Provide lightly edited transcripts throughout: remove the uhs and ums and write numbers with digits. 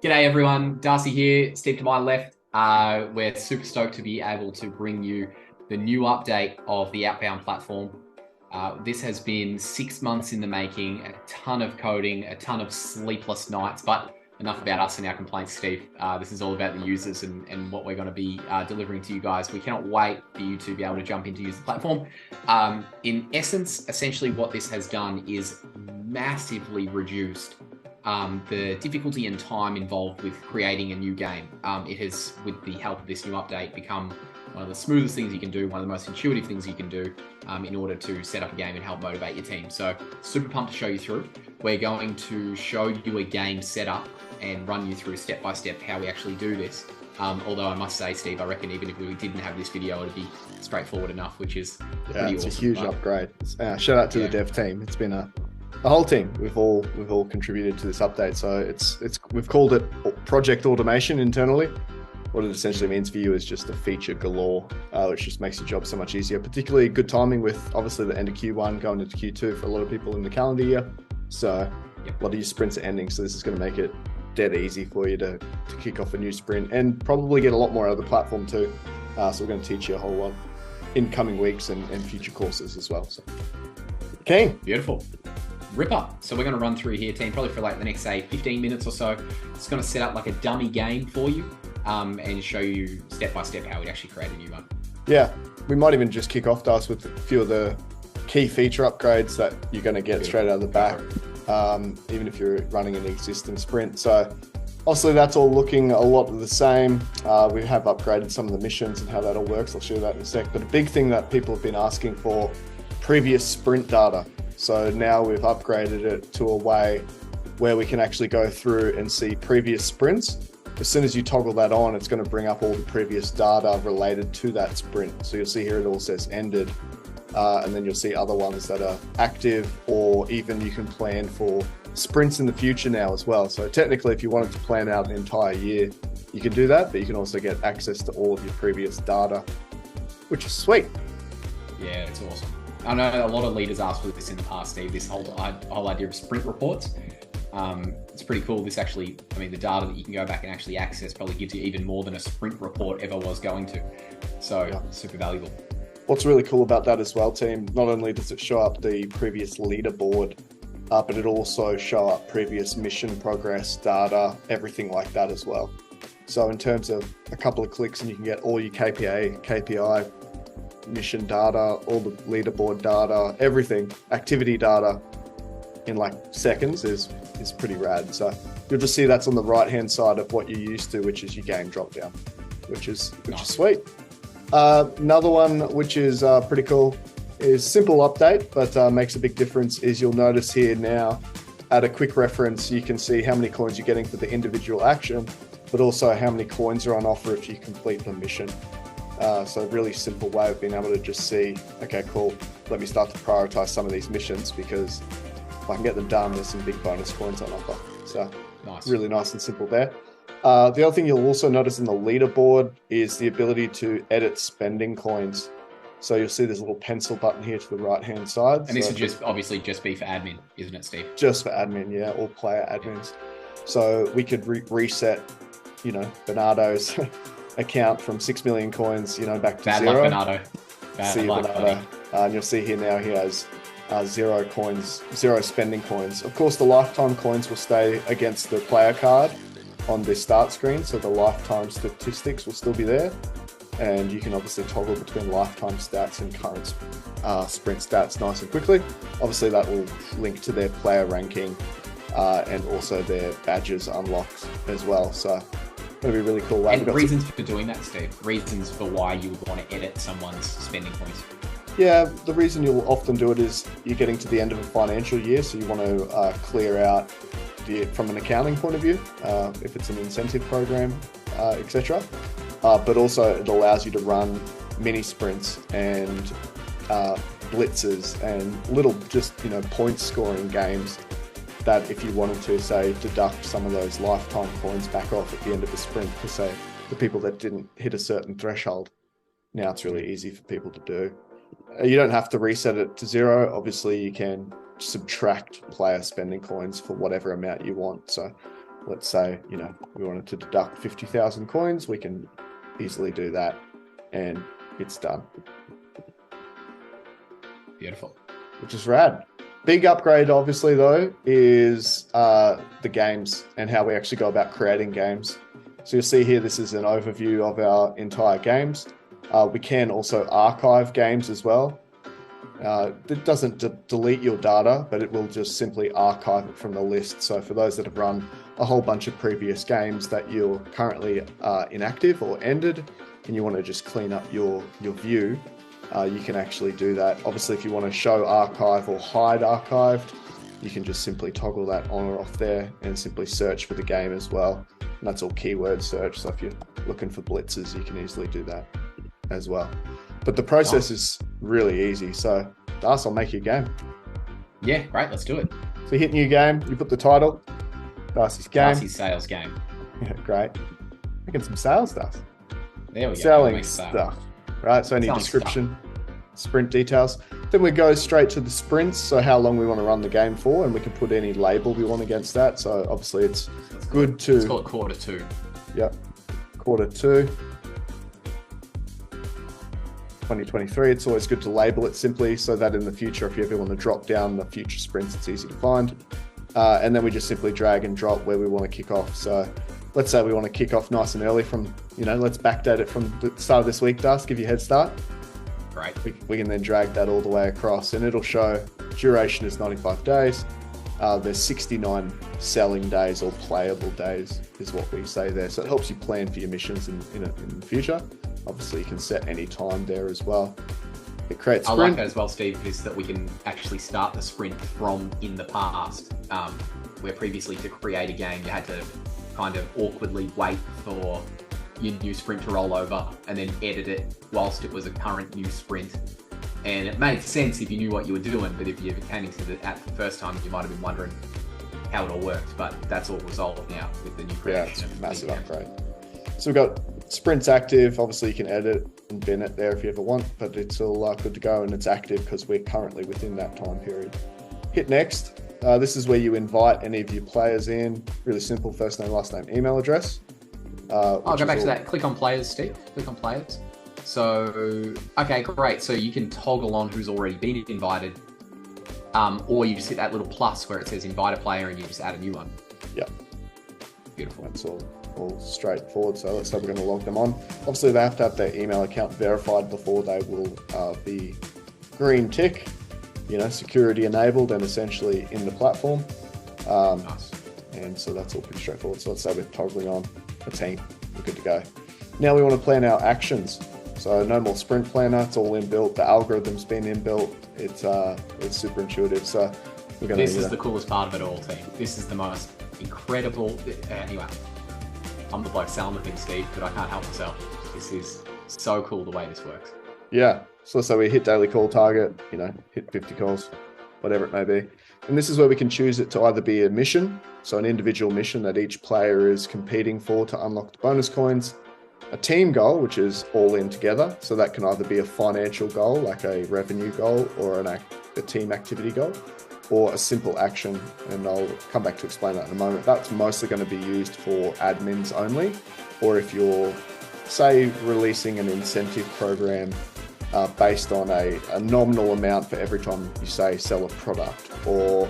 G'day everyone, Darcy here, Steve to my left. We're super stoked to be able to bring you the new update of the Outbound platform. This has been 6 months in the making, a ton of coding, a ton of sleepless nights, but enough about us and our complaints, Steve. This is all about the users and what we're going to be delivering to you guys. We cannot wait for you to be able to jump in to use the platform. In essence, essentially what this has done is massively reduced the difficulty and time involved with creating a new game. It has, with the help of this new update, become one of the smoothest things you can do, one of the most intuitive things you can do in order to set up a game and help motivate your team. So super pumped to show you through. We're going to show you a game setup and run you through step by step how we actually do this. Although I must say, Steve, I reckon even if we didn't have this video, it'd be straightforward enough, which is pretty awesome. It's a huge upgrade. Shout out to the dev team. It's been a whole team. We've all contributed to this update. So we've called it Project Automation internally. What it essentially means for you is just a feature galore, which just makes your job so much easier. Particularly good timing with obviously the end of Q1 going into Q2 for a lot of people in the calendar year. So a lot of your sprints are ending. So this is going to make it dead easy for you to kick off a new sprint and probably get a lot more out of the platform too. So we're going to teach you a whole lot in coming weeks and future courses as well. So, okay. Beautiful. Ripper. So we're going to run through here, team, probably for like the next, say, 15 minutes or so. It's going to set up like a dummy game for you and show you step by step how we actually create a new one. Yeah, we might even just kick off, Dust, with a few of the key feature upgrades that you're going to get straight out of the back, even if you're running an existing sprint. So obviously that's all looking a lot of the same. We have upgraded some of the missions and how that all works. I'll show you that in a sec. But a big thing that people have been asking for, previous sprint data. So now we've upgraded it to a way where we can actually go through and see previous sprints. As soon as you toggle that on, it's going to bring up all the previous data related to that sprint. So you'll see here it all says ended, and then you'll see other ones that are active, or even you can plan for sprints in the future now as well. So technically, if you wanted to plan out an entire year, you can do that, but you can also get access to all of your previous data, which is sweet. Yeah, it's awesome. I know a lot of leaders asked for this in the past, Steve, this whole idea of sprint reports. It's pretty cool. This actually, I mean, the data that you can go back and actually access probably gives you even more than a sprint report ever was going to. So super valuable. What's really cool about that as well, team, not only does it show up the previous leaderboard, but it also show up previous mission progress data, everything like that as well. So in terms of a couple of clicks and you can get all your KPI, mission data, all the leaderboard data, everything, activity data in like seconds is pretty rad. So you'll just see that's on the right hand side of what you're used to, which is your game drop down, which is sweet. Another one which is pretty cool is simple update, but makes a big difference, is you'll notice here now at a quick reference you can see how many coins you're getting for the individual action, but also how many coins are on offer if you complete the mission. So a really simple way of being able to just see, okay, cool, let me start to prioritize some of these missions, because if I can get them done, there's some big bonus coins on offer. So really nice and simple there. The other thing you'll also notice in the leaderboard is the ability to edit spending coins. So you'll see there's a little pencil button here to the right-hand side. And this would just obviously just be for admin, isn't it, Steve? Just for admin, yeah, all player admins. So we could reset, Bernardo's account from 6 million coins, back to Bad zero. Luck, Bernardo. Bad luck, Bernardo. And you'll see here now he has zero spending coins. Of course, the lifetime coins will stay against the player card on the start screen, so the lifetime statistics will still be there. And you can obviously toggle between lifetime stats and current sprint stats nice and quickly. Obviously, that will link to their player ranking and also their badges unlocked as well. So going to be a really cool way. And reasons for doing that, Steve? Reasons for why you would want to edit someone's spending points? Yeah, the reason you'll often do it is you're getting to the end of a financial year, so you want to clear out from an accounting point of view, if it's an incentive program, etc. But also it allows you to run mini sprints and blitzes and little point scoring games that if you wanted to, say, deduct some of those lifetime coins back off at the end of the sprint for, say, the people that didn't hit a certain threshold. Now it's really easy for people to do. You don't have to reset it to zero. Obviously, you can subtract player spending coins for whatever amount you want. So let's say, we wanted to deduct 50,000 coins, we can easily do that, and it's done. Beautiful. Which is rad. Big upgrade, obviously, though, is the games and how we actually go about creating games. So you'll see here, this is an overview of our entire games. We can also archive games as well. It doesn't delete your data, but it will just simply archive it from the list. So for those that have run a whole bunch of previous games that you're currently inactive or ended, and you want to just clean up your view, you can actually do that. Obviously, if you want to show archive or hide archived, you can just simply toggle that on or off there and simply search for the game as well. And that's all keyword search. So if you're looking for blitzes, you can easily do that as well. But the process is really easy. So, Das, I'll make you a game. Yeah, great. Let's do it. So you hit new game, you put the title, Darcy's game. Darcy's sales game. Yeah, great. Making some sales stuff. There we go. Selling stuff. Right, so any description, sprint details. Then we go straight to the sprints, so how long we want to run the game for, and we can put any label we want against that. So obviously it's good to... Let's call it quarter 2. Yep, quarter 2. 2023, it's always good to label it simply so that in the future, if you ever want to drop down the future sprints, it's easy to find. And then we just simply drag and drop where we want to kick off. So let's say we want to kick off nice and early from, let's backdate it from the start of this week, Das, give you a head start. Right. We can then drag that all the way across, and it'll show duration is 95 days. There's 69 selling days or playable days is what we say there. So it helps you plan for your missions in the future. Obviously, you can set any time there as well. It creates sprint. I like that as well, Steve, is that we can actually start the sprint from in the past, where previously to create a game, you had to kind of awkwardly wait for your new sprint to roll over and then edit it whilst it was a current new sprint. And it made sense if you knew what you were doing, but if you came into it at the first time, you might have been wondering how it all worked. But that's all resolved now with the new creation. Yeah, it's a massive upgrade. So we've got sprints active. Obviously, you can edit and bin it there if you ever want, but it's all good to go, and it's active because we're currently within that time period. Hit next. This is where you invite any of your players in. Really simple: first name, last name, email address. I'll go back to that. Click on players, Steve. Click on players. So, okay, great. So you can toggle on who's already been invited, or you just hit that little plus where it says invite a player and you just add a new one. Yeah. Beautiful. That's all straightforward. So let's say we're going to log them on. Obviously, they have to have their email account verified before they will be green tick, security enabled and essentially in the platform. Nice. And so that's all pretty straightforward. So let's say we're toggling on a team. We're good to go. Now we want to plan our actions. So no more sprint planner. It's all inbuilt. The algorithm's been inbuilt. It's super intuitive. So we're going to... This is the coolest part of it all, team. This is the most incredible... Anyway, I'm the bloke selling the thing, Steve, but I can't help myself. This is so cool the way this works. Yeah. So let's say we hit daily call target, hit 50 calls, whatever it may be. And this is where we can choose it to either be a mission, so an individual mission that each player is competing for to unlock the bonus coins, a team goal, which is all in together. So that can either be a financial goal, like a revenue goal, or a team activity goal, or a simple action. And I'll come back to explain that in a moment. That's mostly going to be used for admins only, or if you're, say, releasing an incentive program based on a nominal amount for every time you say sell a product, or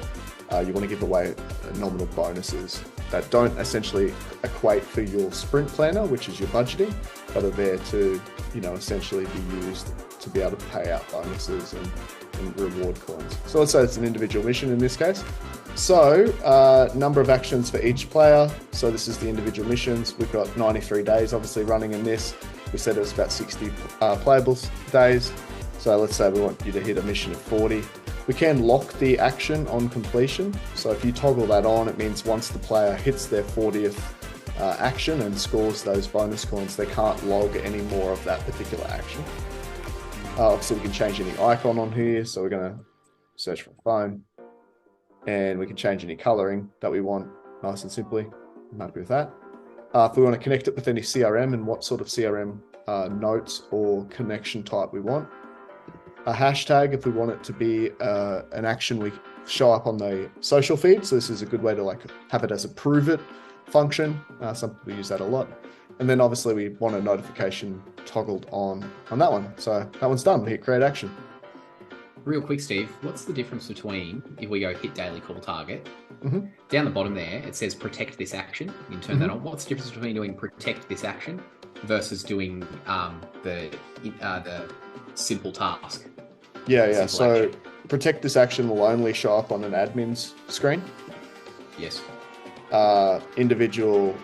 you want to give away nominal bonuses that don't essentially equate for your sprint planner, which is your budgeting, but are there to, essentially be used to be able to pay out bonuses and reward coins. So let's say it's an individual mission in this case. So number of actions for each player. So this is the individual missions. We've got 93 days obviously running in this. We said it was about 60 playable days. So let's say we want you to hit a mission of 40. We can lock the action on completion. So if you toggle that on, it means once the player hits their 40th action and scores those bonus coins, they can't log any more of that particular action. Obviously, we can change any icon on here. So we're going to search for a phone, and we can change any coloring that we want nice and simply. I'm happy with that. If we want to connect it with any CRM and what sort of CRM notes or connection type we want. A hashtag if we want it to be an action we show up on the social feed. So this is a good way to have it as a prove it function. Some people use that a lot. And then obviously we want a notification toggled on that one. So that one's done. We hit create action. Real quick, Steve, what's the difference between if we go hit daily call target, down the bottom there, it says protect this action. You can turn that on. What's the difference between doing protect this action versus doing the simple task? Yeah. So protect this action will only show up on an admin's screen. Yes. Individual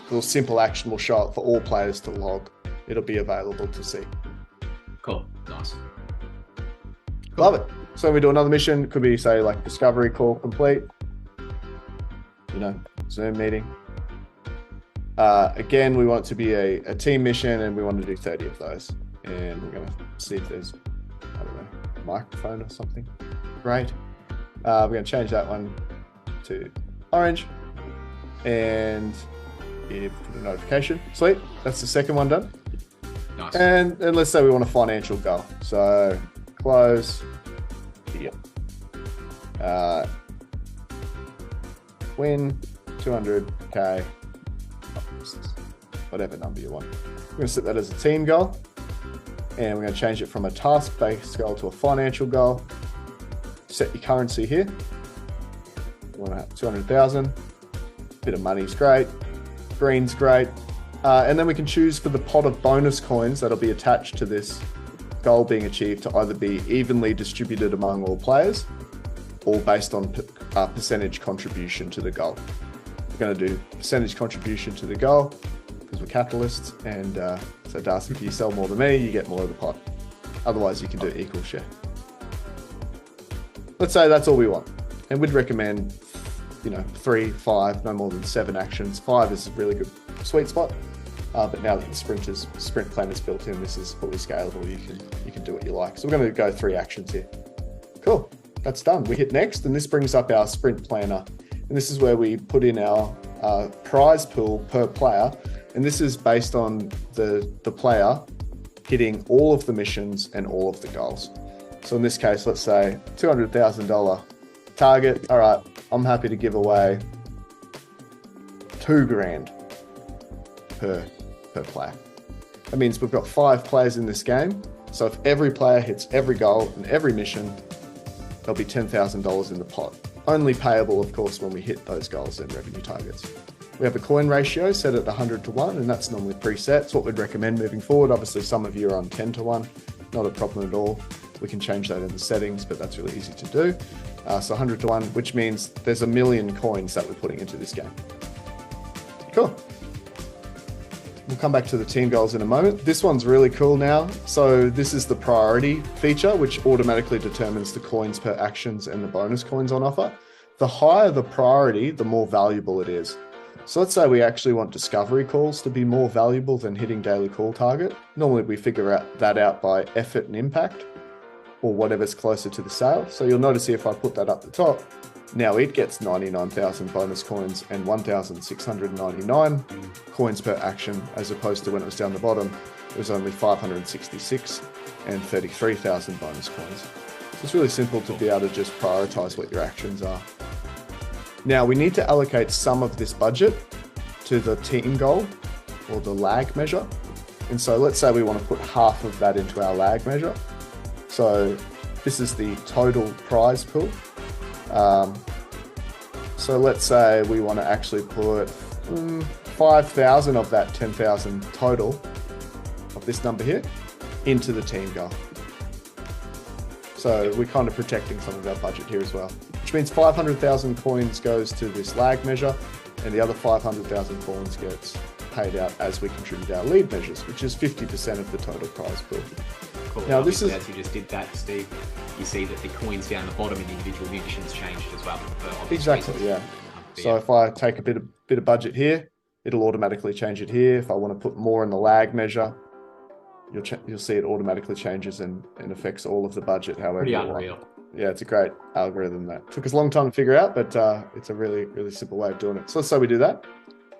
little simple action will show up for all players to log. It'll be available to see. Cool. Nice. Cool. Love it. So we do another mission. Could be, say, like discovery call complete. Zoom meeting. Again, we want it to be a team mission, and we want to do 30 of those. And we're going to see if there's, a microphone or something. Great. We're going to change that one to orange. And put a notification. Sweet. That's the second one done. Nice. And let's say we want a financial goal. So close here. Win 200k, whatever number you want. We're going to set that as a team goal, and we're going to change it from a task-based goal to a financial goal. Set your currency here. You want to have 200,000. Bit of money's great. Green's great. And then we can choose for the pot of bonus coins that'll be attached to this goal being achieved to either be evenly distributed among all players or based on percentage contribution to the goal. We're going to do percentage contribution to the goal because we're capitalists, and so Darcy, if you sell more than me, you get more of the pot. Otherwise, you can do equal share. Let's say that's all we want, and we'd recommend 3, 5, no more than 7 actions. 5 is a really good sweet spot. But now that the sprint plan is built in, this is fully scalable. You can do what you like. So we're going to go 3 actions here. Cool. That's done. We hit next, and this brings up our sprint planner. And this is where we put in our prize pool per player. And this is based on the player hitting all of the missions and all of the goals. So in this case, let's say $200,000 target. All right, I'm happy to give away $2,000 per player. That means we've got 5 players in this game. So if every player hits every goal and every mission, there'll be $10,000 in the pot. Only payable, of course, when we hit those goals and revenue targets. We have a coin ratio set at 100 to 1, and that's normally preset. It's what we'd recommend moving forward. Obviously, some of you are on 10 to 1. Not a problem at all. We can change that in the settings, but that's really easy to do. So 100 to 1, which means there's 1 million coins that we're putting into this game. Cool. We'll come back to the team goals in a moment. This one's really cool now. So this is the priority feature, which automatically determines the coins per actions and the bonus coins on offer. The higher the priority, the more valuable it is. So let's say we actually want discovery calls to be more valuable than hitting daily call target. Normally we figure that out by effort and impact, or whatever's closer to the sale. So you'll notice here if I put that up the top, now it gets 99,000 bonus coins and 1,699 coins per action, as opposed to when it was down the bottom, it was only 566 and 33,000 bonus coins. So it's really simple to be able to just prioritize what your actions are. Now we need to allocate some of this budget to the team goal or the lag measure. And so let's say we want to put half of that into our lag measure. So this is the total prize pool. So let's say we want to actually put 5,000 of that 10,000 total of this number here into the team goal. So we're kind of protecting some of our budget here as well, which means 500,000 coins goes to this lag measure, and the other 500,000 coins gets paid out as we contribute our lead measures, which is 50% of the total prize pool. Cool. Now this is as you just did that, Steve. You see that the coins down the bottom in the individual missions changed as well. Exactly, yeah. So if I take a bit of budget here, it'll automatically change it here. If I want to put more in the lag measure, you'll see it automatically changes and affects all of the budget however you want. Unreal. Yeah, it's a great algorithm that took us a long time to figure out, but it's a really, really simple way of doing it. So let's say we do that.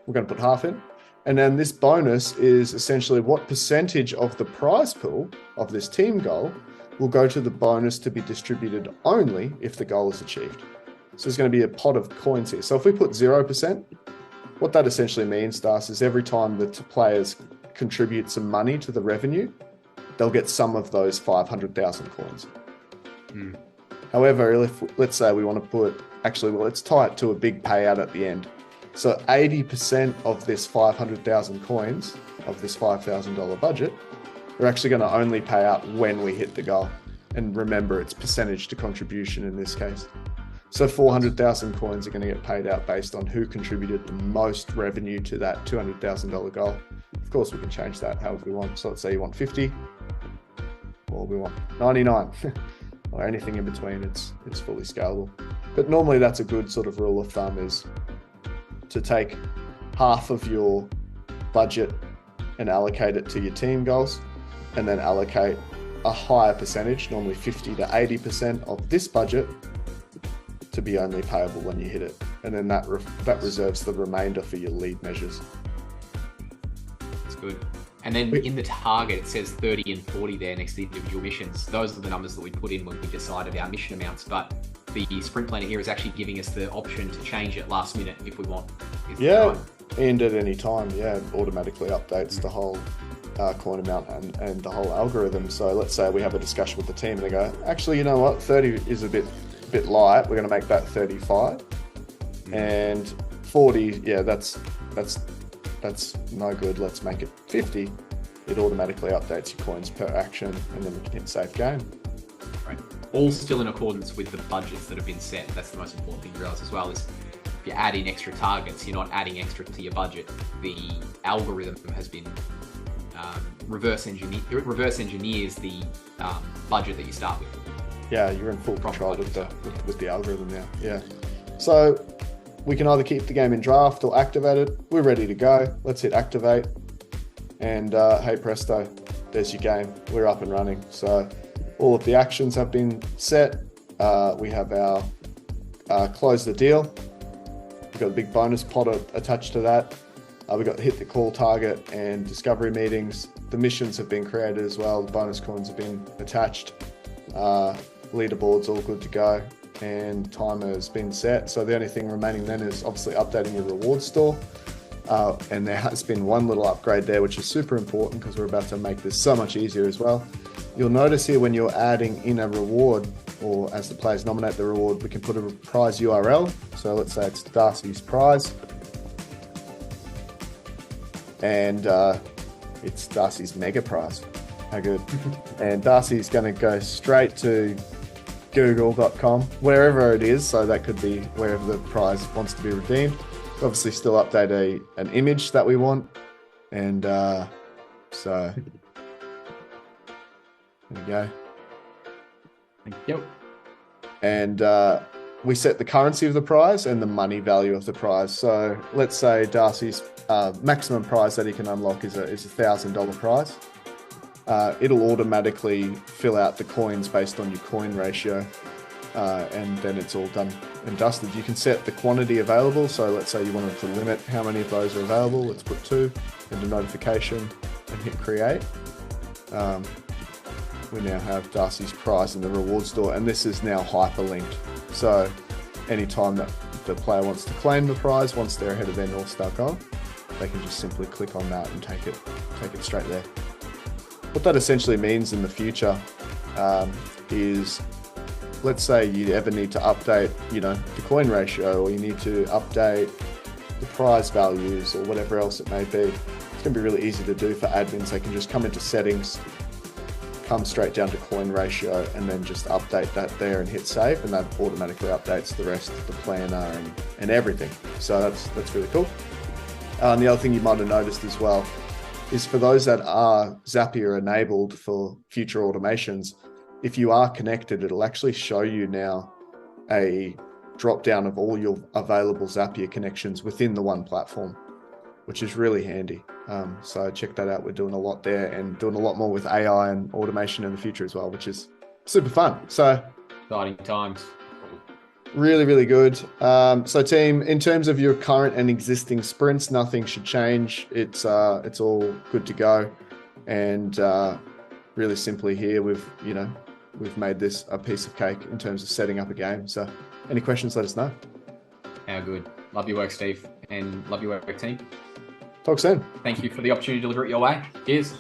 We're going to put half in. And then this bonus is essentially what percentage of the prize pool of this team goal will go to the bonus to be distributed only if the goal is achieved. So there's going to be a pot of coins here. So if we put 0%, what that essentially means to us is every time the players contribute some money to the revenue, they'll get some of those 500,000 coins. However, let's say we want to let's tie it to a big payout at the end. So 80% of this 500,000 coins, of this $5,000 budget, we're actually going to only pay out when we hit the goal. And remember, it's percentage to contribution in this case. So 400,000 coins are going to get paid out based on who contributed the most revenue to that $200,000 goal. Of course, we can change that however we want. So let's say you want 50, or we want 99, or anything in between. It's fully scalable. But normally that's a good sort of rule of thumb, is to take half of your budget and allocate it to your team goals, and then allocate a higher percentage, normally 50 to 80% of this budget, to be only payable when you hit it. And then that reserves the remainder for your lead measures. That's good. And then in the target, it says 30 and 40 there next to the individual missions. Those are the numbers that we put in when we decided our mission amounts. But the sprint planner here is actually giving us the option to change it last minute if we want. Yeah, and at any time, it automatically updates the whole coin amount and the whole algorithm. So let's say we have a discussion with the team and they go, actually, you know what, 30 is a bit light. We're going to make that 35, and 40. Yeah, that's no good. Let's make it 50. It automatically updates your coins per action, and then we can hit save game. Right. All still in accordance with the budgets that have been set. That's the most important thing to realize as well, is if you add in extra targets, you're not adding extra to your budget. The algorithm has been reverse engineers the budget that you start with. Yeah, you're in full control with the algorithm now. Yeah. So we can either keep the game in draft or activate it. We're ready to go. Let's hit activate. And hey presto, there's your game. We're up and running. So all of the actions have been set. We have our close the deal. We've got a big bonus pot attached to that. We've got hit the call target and discovery meetings. The missions have been created as well. The bonus coins have been attached. Leaderboard's all good to go, and timer has been set. So the only thing remaining then is obviously updating your reward store. And there has been one little upgrade there, which is super important because we're about to make this so much easier as well. You'll notice here when you're adding in a reward, or as the players nominate the reward, we can put a prize URL. So let's say it's Darcy's prize. And it's Darcy's mega prize. How good. And Darcy's going to go straight to google.com, wherever it is. So that could be wherever the prize wants to be redeemed. Obviously still update an image that we want. And so there we go. Thank you. And we set the currency of the prize and the money value of the prize. So let's say Darcy's maximum prize that he can unlock is a $1,000 prize. It'll automatically fill out the coins based on your coin ratio, and then it's all done and dusted. You can set the quantity available. So let's say you wanted to limit how many of those are available. Let's put 2 into notification and hit create. We now have Darcy's prize in the reward store, and this is now hyperlinked. So anytime that the player wants to claim the prize, once they're ahead of their North Star goal, they can just simply click on that and take it straight there. What that essentially means in the future is, let's say you ever need to update, the coin ratio, or you need to update the prize values or whatever else it may be. It's going to be really easy to do for admins. They can just come into settings, come straight down to coin ratio, and then just update that there and hit save, and that automatically updates the rest of the planner and everything. So that's really cool. And the other thing you might have noticed as well is for those that are Zapier enabled for future automations, if you are connected, it'll actually show you now a drop down of all your available Zapier connections within the one platform, which is really handy. So check that out. We're doing a lot there and doing a lot more with AI and automation in the future as well, which is super fun. So exciting times. Really, really good. So team, in terms of your current and existing sprints, nothing should change. It's all good to go. And really simply here, we've made this a piece of cake in terms of setting up a game. So any questions, let us know. How good. Love your work, Steve. and love your work, team. Talk soon. Thank you for the opportunity to deliver it your way. Cheers.